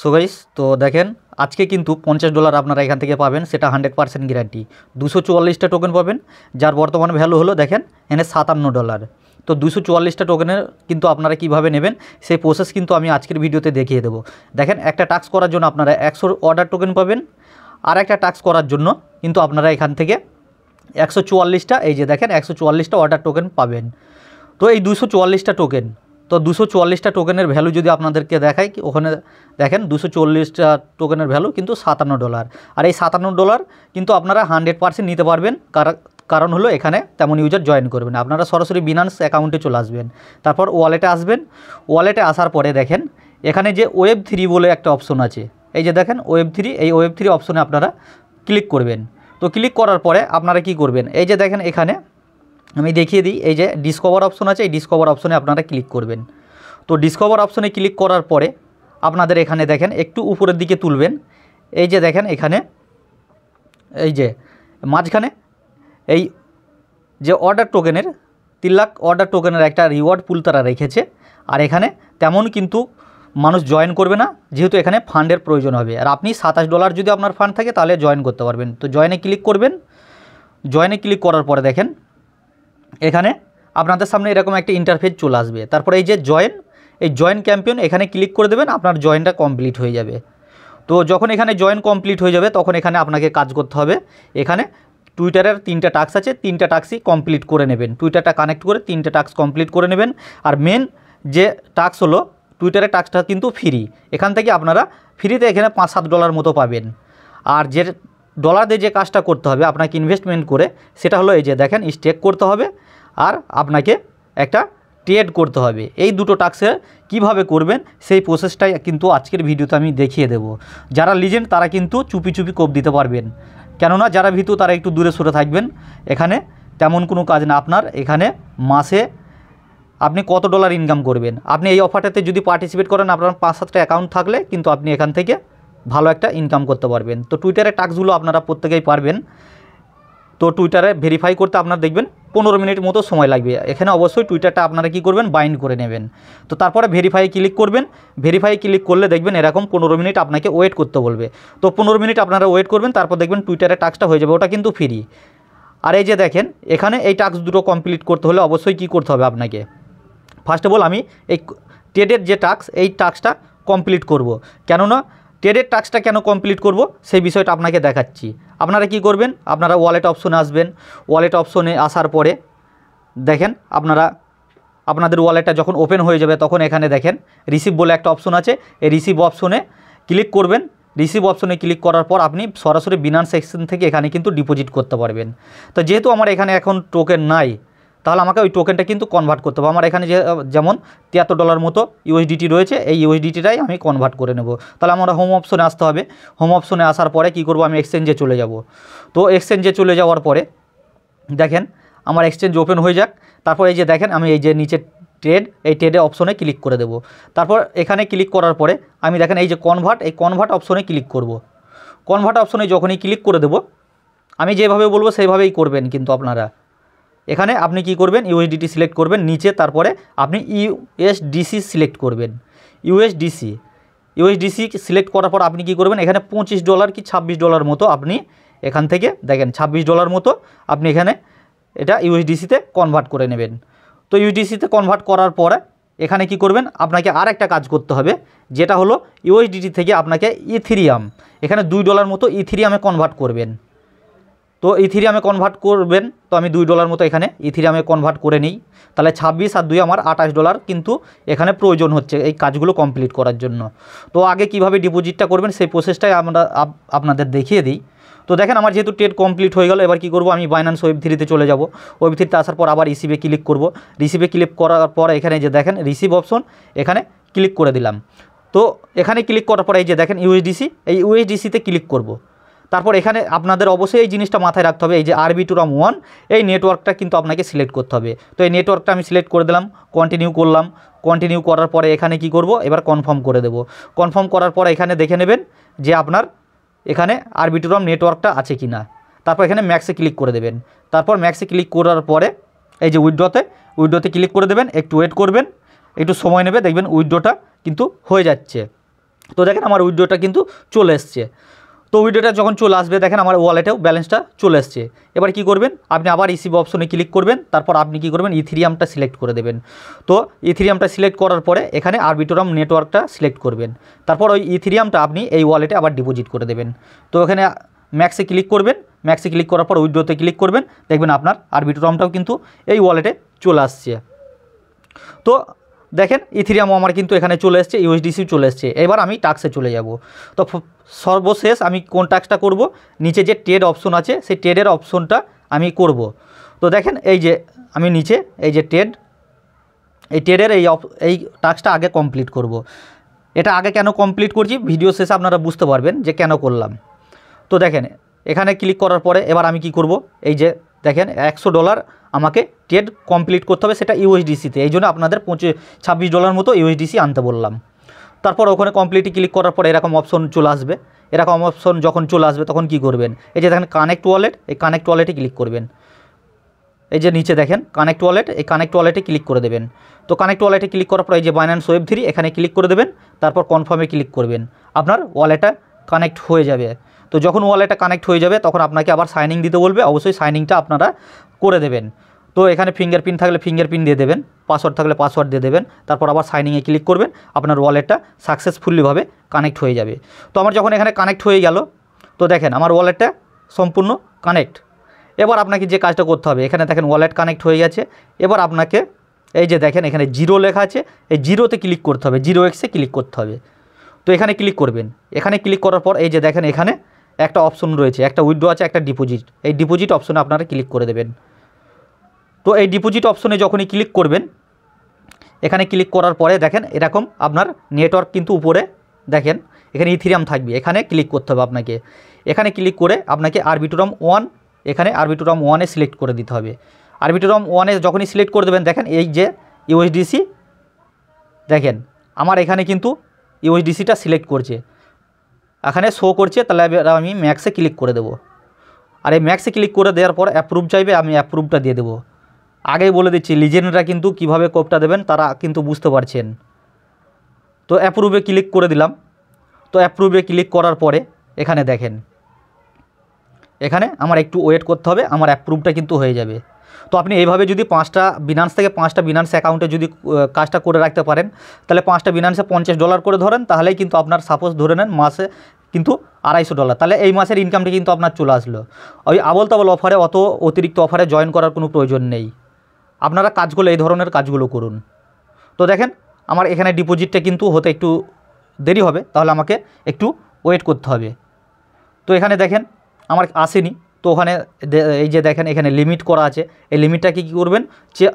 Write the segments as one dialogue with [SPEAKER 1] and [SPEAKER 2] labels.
[SPEAKER 1] So guys, তো দেখেন আজকে কিন্তু $50 আপনারা এখান থেকে পাবেন, সেটা 100% গ্যারান্টি। 244টা টোকেন পাবেন, যার বর্তমান ভ্যালু হলো দেখেন এখানে $57। তো 244টা টোকেনের কিন্তু আপনারা কিভাবে নেবেন সেই প্রসেস কিন্তু আমি আজকের ভিডিওতে দেখিয়ে দেবো। দেখেন একটা টাস্ক করার জন্য আপনারা 100 অর্ডার টোকেন পাবেন, আর একটা টাস্ক করার জন্য কিন্তু আপনারা এখান থেকে 144টা, এই যে দেখেন 144টা অর্ডার টোকেন পাবেন। তো এই 244টা টোকেন, তো 244টা টোকেনের ভ্যালু যদি আপনাদেরকে দেখাই, ওখানে দেখেন 240টা টোকেনের ভ্যালু কিন্তু $57। আর এই $57 কিন্তু আপনারা 100% নিতে পারবেন, কারণ হলো এখানে তেমন ইউজার জয়েন করবেন। আপনারা সরাসরি বিনান্স অ্যাকাউন্টে চলে আসবেন, তারপর ওয়ালেটে আসবেন। ওয়ালেটে আসার পরে দেখেন এখানে যে Web3 বলে একটা অপশন আছে, এই যে দেখেন Web3, এই Web3 অপশনে আপনারা ক্লিক করবেন। তো ক্লিক করার পরে আপনারা কি করবেন, এই যে দেখেন এখানে আমি দেখিয়ে দিই, এই যে ডিসকভার অপশন আছে, এই ডিসকভার অপশনে আপনারা ক্লিক করবেন। তো ডিসকভার অপশনে ক্লিক করার পরে আপনাদের এখানে দেখেন একটু উপরের দিকে তুলবেন, এই যে দেখেন এখানে এই যে মাঝখানে এই যে অর্ডার টোকেনের 3 লাখ অর্ডার টোকেনের একটা রিওয়ার্ড পুল তারা রেখেছে। আর এখানে তেমন কিন্তু মানুষ জয়েন করবে না, যেহেতু এখানে ফান্ডের প্রয়োজন হবে। আর আপনি $27 যদি আপনার ফান্ড থাকে তাহলে জয়েন করতে পারবেন। তো জয়েনে ক্লিক করবেন। জয়েনে ক্লিক করার পরে দেখেন এখানে আপনাদের সামনে এরকম একটা ইন্টারফেস চলে আসবে। তারপরে এই যে এই জয়েন ক্যাম্পিয়ন, এখানে ক্লিক করে দেবেন, আপনার জয়েনটা কমপ্লিট হয়ে যাবে। তো যখন এখানে জয়েন কমপ্লিট হয়ে যাবে তখন এখানে আপনাকে কাজ করতে হবে। এখানে টুইটারের 3টা টাস্ক আছে, 3টা টাস্কই কমপ্লিট করে নেবেন। টুইটারটা কানেক্ট করে 3টা টাস্ক কমপ্লিট করে নেবেন। আর মেন যে টাস্ক হলো টুইটারের টাস্কটা কিন্তু ফ্রি, এখান থেকে আপনারা ফ্রিতে এখানে $5-7 মতো পাবেন। আর যে ডলার দিয়ে যে কাজটা করতে হবে আপনাকে ইনভেস্টমেন্ট করে, সেটা হলো এই যে দেখেন স্টেক করতে হবে, আর আপনাকে একটা ট্রেড করতে হবে। এই দুটো টাস্কে কিভাবে করবেন সেই প্রসেসটাই কিন্তু আজকের ভিডিওতে আমি দেখিয়ে দেব। যারা লিজেন্ড তারা কিন্তু চুপি চুপি কোপ দিতে পারবেন, কেননা যারা ভীতু তারা একটু দূরে সরে থাকবেন। এখানে তেমন কোনো কাজ না, আপনার এখানে মাসে আপনি কত ডলার ইনকাম করবেন। আপনি এই অফারটাতে যদি পার্টিসিপেট করেন, আপনার 5-7টা অ্যাকাউন্ট থাকলে কিন্তু আপনি এখান থেকে ভালো একটা ইনকাম করতে পারবেন। তো টুইটারের টাস্কগুলো আপনারা প্রত্যেকেই পারবেন। তো টুইটারে ভেরিফাই করতে আপনার দেখবেন 15 মিনিট মতো সময় লাগবে। এখানে অবশ্যই টুইটারটা আপনারা কি করবেন, বাইন্ড করে নেবেন। তো তারপরে ভেরিফাই ক্লিক করবেন। ভেরিফাই ক্লিক করলে দেখবেন এরকম 15 মিনিট আপনাকে ওয়েট করতে বলবে। তো 15 মিনিট আপনারা ওয়েট করবেন, তারপর দেখবেন টুইটারের টাস্কটা হয়ে যাবে, ওটা কিন্তু ফ্রি। আর এই যে দেখেন এখানে এই টাস্ক দুটো কমপ্লিট করতে হলে অবশ্যই কি করতে হবে আপনাকে, ফার্স্ট অফ অল আমি এই ট্রেডের যে টাস্ক, এই টাস্কটা কমপ্লিট করব। কেননা ট্রেডের টাস্কটা কেন কমপ্লিট করব সেই বিষয়টা আপনাকে দেখাচ্ছি। আপনারা কি করবেন, আপনারা ওয়ালেট অপশনে আসবেন। ওয়ালেট অপশনে আসার পরে দেখেন আপনাদের ওয়ালেটটা যখন ওপেন হয়ে যাবে তখন এখানে দেখেন রিসিভ বলে একটা অপশন আছে, এই রিসিভ অপশনে ক্লিক করবেন। রিসিভ অপশনে ক্লিক করার পর আপনি সরাসরি বিনান্স সেকশন থেকে এখানে কিন্তু ডিপোজিট করতে পারবেন। তো যেহেতু আমার এখানে এখন টোকেন নাই, তাহলে আমাকে ওই টোকেনটা কিন্তু কনভার্ট করতে হবে। আমার এখানে যেমন $73 মতো USDT রয়েছে, এই USDTটাই আমি কনভার্ট করে নেব। তাহলে আমরা হোম অপশনে আসতে হবে। হোম অপশনে আসার পরে কি করব, আমি এক্সচেঞ্জে চলে যাব। তো এক্সচেঞ্জে চলে যাওয়ার পরে দেখেন আমার এক্সচেঞ্জ ওপেন হয়ে যাক। তারপর এই যে দেখেন আমি এই যে নিচে ট্রেড, এই ট্রেডে অপশনে ক্লিক করে দেব। তারপর এখানে ক্লিক করার পরে আমি দেখেন এই যে এই কনভার্ট অপশনে ক্লিক করব। কনভার্ট অপশনে যখনই ক্লিক করে দেব, আমি যেভাবে বলবো সেইভাবেই করবেন। কিন্তু আপনারা এখানে আপনি কি করবেন, USDT সিলেক্ট করবেন নিচে, তারপরে আপনি USDC সিলেক্ট করবেন। USDC সিলেক্ট করার পর আপনি কি করবেন, এখানে $25 কি $26 মতো আপনি এখান থেকে দেখেন $26 মতো আপনি এখানে এটা USDCতে কনভার্ট করে নেবেন। তো USDCতে কনভার্ট করার পরে এখানে কি করবেন, আপনাকে আর একটা কাজ করতে হবে, যেটা হলো USDT থেকে আপনাকে ইথেরিয়াম, এখানে $2 মতো ইথেরিয়ামে কনভার্ট করবেন। তো ইথেরিয়ামে কনভার্ট করবেন। তো আমি $2 মতো এখানে ইথেরিয়ামে কনভার্ট করে নিই। তাহলে 26 আর 2 আমার $28 কিন্তু এখানে প্রয়োজন হচ্ছে এই কাজগুলো কমপ্লিট করার জন্য। তো আগে কিভাবে ডিপোজিটটা করবেন সেই প্রসেসটাই আমরা আপনাদের দেখিয়ে দিই। তো দেখেন আমার যেহেতু ট্রেড কমপ্লিট হয়ে গেল, এবার কি করব, আমি বাইন্যান্স Web3-তে চলে যাব। Web3-তে আসার পর আবার রিসিভে ক্লিক করব। রিসিভে ক্লিক করার পর এখানে যে দেখেন রিসিভ অপশন, এখানে ক্লিক করে দিলাম। তো এখানে ক্লিক করার পর এই যে দেখেন USDC, এই USDC-তে ক্লিক করব। তারপর এখানে আপনাদের অবশ্যই এই জিনিসটা মাথায় রাখতে হবে, এই যে Arbitrum 1 এই নেটওয়ার্কটা কিন্তু আপনাকে সিলেক্ট করতে হবে। তো এই নেটওয়ার্কটা আমি সিলেক্ট করে দিলাম, কন্টিনিউ করলাম। কন্টিনিউ করার পরে এখানে কি করব, এবার কনফার্ম করে দেব। কনফার্ম করার পরে এখানে দেখে নেবেন যে আপনার এখানে Arbitrum নেটওয়ার্কটা আছে কি না। তারপর এখানে ম্যাক্সে ক্লিক করে দেবেন। তারপর ম্যাক্সে ক্লিক করার পরে এই যে উইথড্রতে ক্লিক করে দেবেন। একটু ওয়েট করবেন, একটু সময় নেবে, দেখবেন উইথড্রটা কিন্তু হয়ে যাচ্ছে। তো দেখেন আমার উইথড্রটা কিন্তু চলে এসছে। তো উইথড্রটা যখন চলে আসবে দেখেন আমার ওয়ালেটেও ব্যালেন্সটা চলে এসছে। এবার কি করবেন, আপনি আবার রিসিভ অপশনে ক্লিক করবেন, তারপর আপনি কি করবেন ইথেরিয়ামটা সিলেক্ট করে দেবেন। তো ইথেরিয়ামটা সিলেক্ট করার পরে এখানে আরবিট্রাম নেটওয়ার্কটা সিলেক্ট করবেন, তারপর ওই ইথেরিয়ামটা আপনি এই ওয়ালেটে আবার ডিপোজিট করে দেবেন। তো এখানে ম্যাক্সে ক্লিক করবেন, ম্যাক্সে ক্লিক করার পর উইথড্রতে ক্লিক করবেন, দেখবেন আপনার আরবিট্রামটাও কিন্তু এই ওয়ালেটে চলে আসছে। তো দেখেন ইথেরিয়ামও আমার কিন্তু এখানে চলে এসছে, ইউএসডিসিও চলে এসছে। এবার আমি টাস্কে চলে যাব। তো সর্বশেষ আমি কোন টাস্কটা করব, নিচে যে ট্রেড অপশন আছে সেই ট্রেডের অপশনটা আমি করব। তো দেখেন এই যে আমি নিচে এই যে ট্রেড, এই ট্রেডের এই টাস্কটা আগে কমপ্লিট করব। এটা আগে কেন কমপ্লিট করছি ভিডিও শেষে আপনারা বুঝতে পারবেন যে কেন করলাম। তো দেখেন এখানে ক্লিক করার পরে এবার আমি কি করব, এই যে দেখেন $100 আমাকে ট্রেড কমপ্লিট করতে হবে, সেটা ইউএসডিসিতে। এই জন্য আপনাদের $26 মতো ইউএসডিসি আনতে বললাম। তারপর ওখানে কমপ্লিটে ক্লিক করার পরে এরকম অপশন চলে আসবে। এরকম অপশন যখন চলে আসবে তখন কি করবেন, এই যে দেখেন কানেক্ট ওয়ালেট, এই কানেক্ট ওয়ালেটে ক্লিক করবেন। এই যে নিচে দেখেন কানেক্ট ওয়ালেট, এই কানেক্ট ওয়ালেটে ক্লিক করে দেবেন। তো কানেক্ট ওয়ালেটে ক্লিক করার পর এই যে বাইন্যান্স ওয়েব3 এখানে ক্লিক করে দেবেন, তারপর কনফার্মে ক্লিক করবেন, আপনার ওয়ালেটটা কানেক্ট হয়ে যাবে। তো যখন ওয়ালেটটা কানেক্ট হয়ে যাবে তখন আপনাকে আবার সাইনিং দিতে বলবে, অবশ্যই সাইনিংটা আপনারা করে দেবেন। তো এখানে ফিঙ্গারপ্রিন্ট থাকলে ফিঙ্গারপ্রিন্ট দিয়ে দেবেন, পাসওয়ার্ড থাকলে পাসওয়ার্ড দিয়ে দেবেন, তারপর আবার সাইনিংয়ে ক্লিক করবেন, আপনার ওয়ালেটটা সাকসেসফুলিভাবে কানেক্ট হয়ে যাবে। তো আমার যখন এখানে কানেক্ট হয়ে গেল, তো দেখেন আমার ওয়ালেটটা সম্পূর্ণ কানেক্ট। এবার আপনাকে যে কাজটা করতে হবে, এখানে দেখেন ওয়ালেট কানেক্ট হয়ে গেছে। এবার আপনাকে এই যে দেখেন এখানে 0 লেখা আছে, এই 0তে ক্লিক করতে হবে, 0x ক্লিক করতে হবে। তো এখানে ক্লিক করবেন। এখানে ক্লিক করার পর এই যে দেখেন এখানে একটা অপশন রয়েছে, একটা উইথড্র আছে, একটা ডিপোজিট। এই ডিপোজিট অপশনে আপনারা ক্লিক করে দেবেন। তো এই ডিপোজিট অপশনে যখনই ক্লিক করবেন, এখানে ক্লিক করার পরে দেখেন এরকম আপনার নেটওয়ার্ক কিন্তু উপরে দেখেন এখানে ইথেরিয়াম থাকবে, এখানে ক্লিক করতে হবে আপনাকে। এখানে ক্লিক করে আপনাকে আরবিট্রাম 1, এখানে আরবিট্রাম 1-এ সিলেক্ট করে দিতে হবে। আরবিট্রাম 1-এ যখনই সিলেক্ট করে দেবেন দেখেন এই যে ইউএসডিসি, দেখেন আমার এখানে কিন্তু ইউএসডিসিটা সিলেক্ট করছে, এখানে শো করছে। তাহলে আমি ম্যাক্সে ক্লিক করে দেবো। আর এই ম্যাক্সে ক্লিক করে দেওয়ার পর অ্যাপ্রুভ চাইবে, আমি অ্যাপ্রুভটা দিয়ে দেবো। আগেই বলে দিচ্ছি লিজেন্ডরা কিন্তু কিভাবে কোডটা দেবেন তারা কিন্তু বুঝতে পারছেন। তো অ্যাপ্রুভে ক্লিক করে দিলাম। তো অ্যাপ্রুভে ক্লিক করার পরে এখানে দেখেন এখানে আমার একটু ওয়েট করতে হবে, আমার অ্যাপ্রুভটা কিন্তু হয়ে যাবে। তো আপনি এইভাবে যদি 5টা বিনান্স থেকে 5টা বিনান্স অ্যাকাউন্টে যদি কাজটা করে রাখতে পারেন, তাহলে 5টা বিনান্সে $50 করে ধরেন, তাহলেই কিন্তু আপনার সাপোজ ধরে নেন মাসে কিন্তু $250, তাহলে এই মাসের ইনকামটা কিন্তু আপনার চলে আসলো। ওই আবল তাবল অফারে, অত অতিরিক্ত অফারে জয়েন করার কোনো প্রয়োজন নেই। আপনারা কাজগুলো এই ধরনের কাজগুলো করুন। তো দেখেন আমার এখানে ডিপোজিটটা কিন্তু হতে একটু দেরি হবে, তাহলে আমাকে একটু ওয়েট করতে হবে। তো এখানে দেখেন আমার আসেনি। তো ওখানে এই যে দেখেন এখানে লিমিট করা আছে, এই লিমিটটাকে কী করবেন,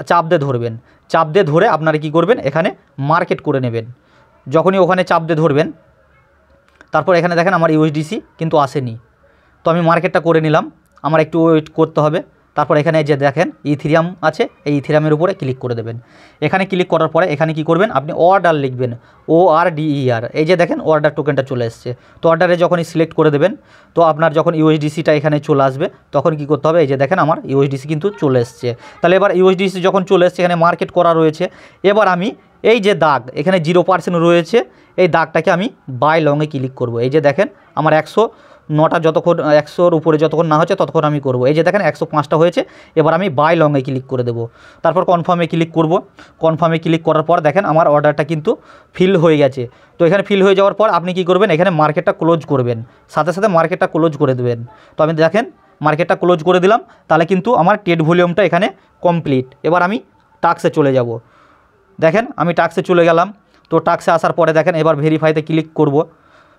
[SPEAKER 1] চাপ দিয়ে ধরবেন। চাপ দিয়ে ধরে আপনারা কী করবেন, এখানে মার্কেট করে নেবেন। যখনই ওখানে চাপ দিয়ে ধরবেন, তারপর এখানে দেখেন আমার ইউএসডিসি কিন্তু আসেনি। তো আমি মার্কেটটা করে নিলাম, আমার একটু ওয়েট করতে হবে। তারপর এখানে যে দেখেন ইথেরিয়াম আছে, এই ইথেরিয়ামের উপরে ক্লিক করে দেবেন। এখানে ক্লিক করার পরে এখানে কি করবেন, আপনি অর্ডার লিখবেন, ORDER। এই যে দেখেন অর্ডার টোকেনটা চলে এসছে। তো অর্ডারে যখনই সিলেক্ট করে দেবেন, তো আপনার যখন ইউএসডিসিটা এখানে চলে আসবে তখন কি করতে হবে, এই যে দেখেন আমার ইউএসডিসি কিন্তু চলে এসছে। তাহলে এবার ইউএসডিসি যখন চলে এসছে, এখানে মার্কেট করা রয়েছে। এবার আমি এই যে দাগ এখানে 0% রয়েছে, এই দাগটাকে আমি বাই লংয়ে ক্লিক করব। এই যে দেখেন আমার 109টা যতক্ষণ 100-র উপরে যতক্ষণ না হচ্ছে ততক্ষণ আমি করব। এই যে দেখেন 105টা হয়েছে, এবার আমি বাই লংয়ে ক্লিক করে দেবো। তারপর কনফার্মে ক্লিক করব। কনফার্মে ক্লিক করার পর দেখেন আমার অর্ডারটা কিন্তু ফিল হয়ে গেছে। তো এখানে ফিল হয়ে যাওয়ার পর আপনি কি করবেন, এখানে মার্কেটটা ক্লোজ করবেন, সাথে সাথে মার্কেটটা ক্লোজ করে দেবেন। তো আমি দেখেন মার্কেটটা ক্লোজ করে দিলাম, তাহলে কিন্তু আমার ট্রেড ভলিউমটা এখানে কমপ্লিট। এবার আমি টাস্কে চলে যাব। দেখেন আমি টাস্কে চলে গেলাম। তো টাস্কে আসার পরে দেখেন এবার ভেরিফাইতে ক্লিক করব।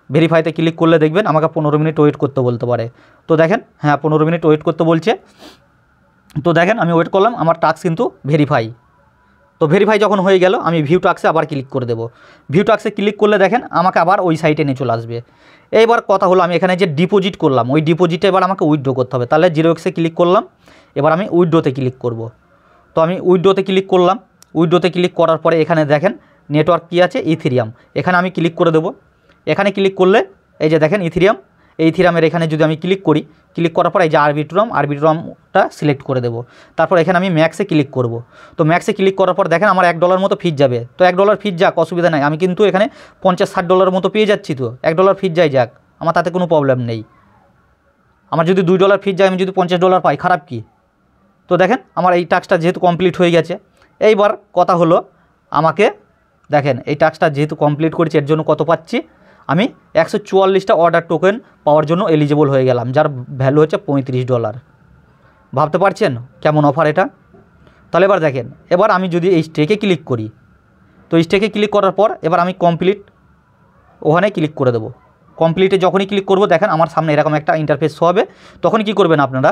[SPEAKER 1] ভেরিফাইতে ক্লিক করলে দেখবেন আমাকে 15 মিনিট ওয়েট করতে বলতে পারে। তো দেখেন হ্যাঁ 15 মিনিট ওয়েট করতে বলছে। তো দেখেন আমি ওয়েট করলাম, আমার টাস্ক কিন্তু ভেরিফাই। তো ভেরিফাই যখন হয়ে গেল, আমি ভিউ টাস্কে আবার ক্লিক করে দেবো। ভিউ টাস্কে ক্লিক করলে দেখেন আমাকে আবার ওই সাইটে নিয়ে চলে আসবে। এইবার কথা হলো আমি এখানে যে ডিপোজিট করলাম, ওই ডিপোজিটে এবার আমাকে উইথড্র করতে হবে। তাহলে 0x ক্লিক করলাম, এবার আমি উইথড্রতে ক্লিক করব। তো আমি উইথড্রতে ক্লিক করলাম। উইথড্রতে ক্লিক করার পরে এখানে দেখেন নেটওয়ার্ক কী আছে, ইথেরিয়াম। এখানে আমি ক্লিক করে দেবো। এখানে ক্লিক করলে এই যে দেখেন ইথেরিয়াম এই ইথিরিয়ামের এখানে যদি আমি ক্লিক করি, ক্লিক করার পর এই যে আরবিট্রামটা সিলেক্ট করে দেবো। তারপর এখানে আমি ম্যাক্সে ক্লিক করব। তো ম্যাক্সে ক্লিক করার পর দেখেন আমার $1 মতো ফিজ যাবে। তো $1 ফিজ যাক, অসুবিধা নাই, আমি কিন্তু এখানে $50-60 মতো পেয়ে যাচ্ছি। তো $1 ফিজ যাক, আমার তাতে কোনো প্রবলেম নেই। আমার যদি $2 ফিজ যায়, আমি যদি $50 পাই, খারাপ কি? তো দেখেন আমার এই টাস্কটা যেহেতু কমপ্লিট হয়ে গেছে। এইবার কথা হলো, আমাকে দেখেন এই টাস্কটা যেহেতু কমপ্লিট করেছি, এর জন্য কত পাচ্ছি আমি? 144টা অর্ডার টোকেন পাওয়ার জন্য এলিজিবল হয়ে গেলাম, যার ভ্যালু হচ্ছে $35। ভাবতে পারছেন কেমন অফার এটা? তাহলে এবার দেখেন, এবার আমি যদি এই স্টেকে ক্লিক করি, তো স্টেকে ক্লিক করার পর এবার আমি কমপ্লিট ওখানে ক্লিক করে দেবো। কমপ্লিটে যখনই ক্লিক করব, দেখেন আমার সামনে এরকম একটা ইন্টারফেস শো হবে। তখন কি করবেন আপনারা,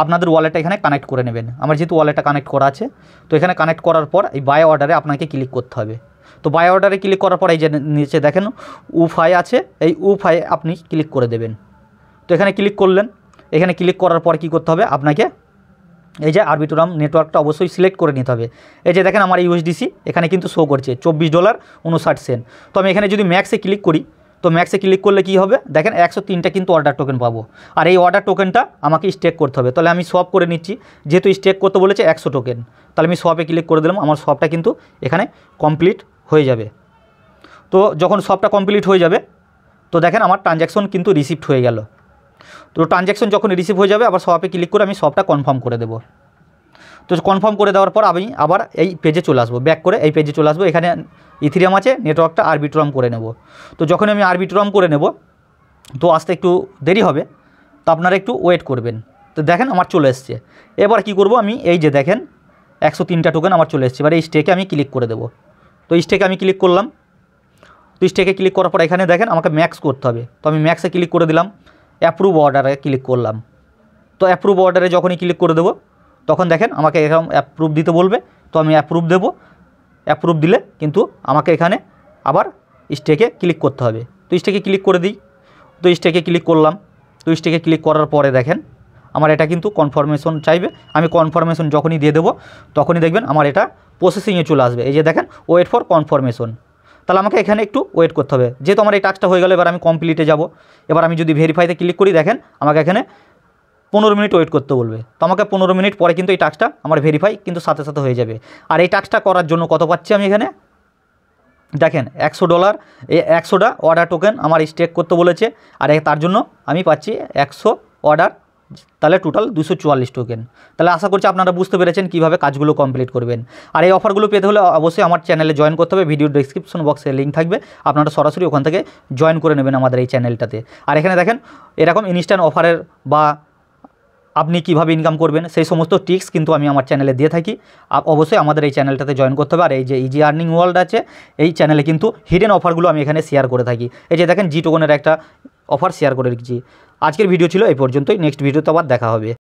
[SPEAKER 1] আপনাদের ওয়ালেটটা এখানে কানেক্ট করে নেবেন। আমার যেহেতু ওয়ালেটটা কানেক্ট করা আছে, তো এখানে কানেক্ট করার পর এই বাই অর্ডারে আপনাকে ক্লিক করতে হবে। তো বাই অর্ডারে ক্লিক করার পর এই যে নিচে দেখেন UFI আছে, এই UFI আপনি ক্লিক করে দেবেন। তো এখানে ক্লিক করলেন, এখানে ক্লিক করার পর কি করতে হবে আপনাকে, এই যে আরবিট্রাম নেটওয়ার্কটা অবশ্যই সিলেক্ট করে নিতে হবে। এই যে দেখেন আমার USDC এখানে কিন্তু শো করছে $24.59। তো আমি এখানে যদি ম্যাক্সে ক্লিক করি, তো ম্যাক্সে ক্লিক করলে কি হবে, দেখেন 103টা কিন্তু অর্ডার টোকেন পাবো। আর এই অর্ডার টোকেনটা আমাকে স্টেক করতে হবে। তাহলে আমি সোয়াপ করে নিচ্ছি, যেহেতু স্টেক করতে বলেছে 100 টোকেন, তাহলে আমি সোয়াপে ক্লিক করে দিলাম। আমার সোয়াপটা কিন্তু এখানে কমপ্লিট হয়ে যাবে। তো যখন সোয়াপটা কমপ্লিট হয়ে যাবে, তো দেখেন আমার ট্রানজ্যাকশন কিন্তু রিসিভড হয়ে গেল। তো ট্রানজ্যাকশন যখন রিসিভ হয়ে যাবে, আবার সোয়াপে ক্লিক করে আমি সোয়াপটা কনফার্ম করে দেবো। তো কনফার্ম করে দেওয়ার পর আমি আবার এই পেজে চলে আসবো, ব্যাক করে এই পেজে চলে আসবো। এখানে ইথিরিয়াম আছে, নেটওয়ার্কটা আরবিট্রাম করে নেব। তো যখন আমি আরবিট্রাম করে নেব, তো আসতে একটু দেরি হবে, তো আপনারা একটু ওয়েট করবেন। তো দেখেন আমার চলে এসছে। এবার কি করব, আমি এই যে দেখেন 103টা টোকেন আমার চলে এসছে। এবার এই স্টেকে আমি ক্লিক করে দেবো। তো স্টেকে আমি ক্লিক করলাম। তো স্টেকে ক্লিক করার পর এখানে দেখেন আমাকে ম্যাক্স করতে হবে। তো আমি ম্যাক্সে ক্লিক করে দিলাম, অ্যাপ্রুভ অর্ডারে ক্লিক করলাম। তো অ্যাপ্রুভ অর্ডারে যখনই ক্লিক করে দেবো, তখন দেখেন আমাকে এরকম অ্যাপ্রুভ দিতে বলবে। তো আমি অ্যাপ্রুভ দেবো। অ্যাপ্রুভ দিলে কিন্তু আমাকে এখানে আবার স্টেকে ক্লিক করতে হবে। তো স্টেকে ক্লিক করে দিই। তো স্টেকে ক্লিক করলাম। তো স্টেকে ক্লিক করার পরে দেখেন আমার এটা কিন্তু কনফার্মেশন চাইবে। আমি কনফার্মেশন যখনই দিয়ে দেবো, তখনই দেখবেন আমার এটা প্রসেসিংয়ে চলে আসবে। এই যে দেখেন ওয়েট ফর কনফার্মেশন। তাহলে আমাকে এখানে একটু ওয়েট করতে হবে। যেহেতু আমার এই টাস্কটা হয়ে গেল, এবার আমি কমপ্লিটে যাব। এবার আমি যদি ভেরিফাইতে ক্লিক করি, দেখেন আমাকে এখানে 15 মিনিট ওয়েট করতে বলবে। তো আমাকে 15 মিনিট পরে কিন্তু এই টাস্কটা আমার ভেরিফাই কিন্তু সাথে সাথে হয়ে যাবে। আর এই টাস্কটা করার জন্য কত পাচ্ছি আমি এখানে, দেখেন $100, এই 100টা অর্ডার টোকেন আমার স্টেক করতে বলেছে। আর তার জন্য আমি পাচ্ছি 100 অর্ডার, তাহলে টোটাল 244 টোকেন। তাহলে আশা করছি আপনারা বুঝতে পেরেছেন কীভাবে কাজগুলো কমপ্লিট করবেন। আর এই অফারগুলো পেতে হলে অবশ্যই আমার চ্যানেলে জয়েন করতে হবে। ভিডিও ডেসক্রিপশন বক্সে লিঙ্ক থাকবে, আপনারা সরাসরি ওখান থেকে জয়েন করে নেবেন আমাদের এই চ্যানেলটাতে। আর এখানে দেখেন এরকম ইনস্ট্যান্ট অফারের বা আপনি কিভাবে ইনকাম করবেন সেই সমস্ত টিপস কিন্তু আমি আমার চ্যানেলে দিয়ে থাকি। অবশ্যই আমাদের এই চ্যানেলটাতে জয়েন করতে হবে। আর এই যে ইজি আর্নিং ওয়ার্ল্ড আছে, এই চ্যানেলে কিন্তু হিডেন অফারগুলো আমি এখানে শেয়ার করে থাকি। এই যে দেখেন জি টোকনের একটা অফার শেয়ার করে রেখেছি। আজকের ভিডিও ছিল এই পর্যন্তই। নেক্সট ভিডিওতে আবার দেখা হবে।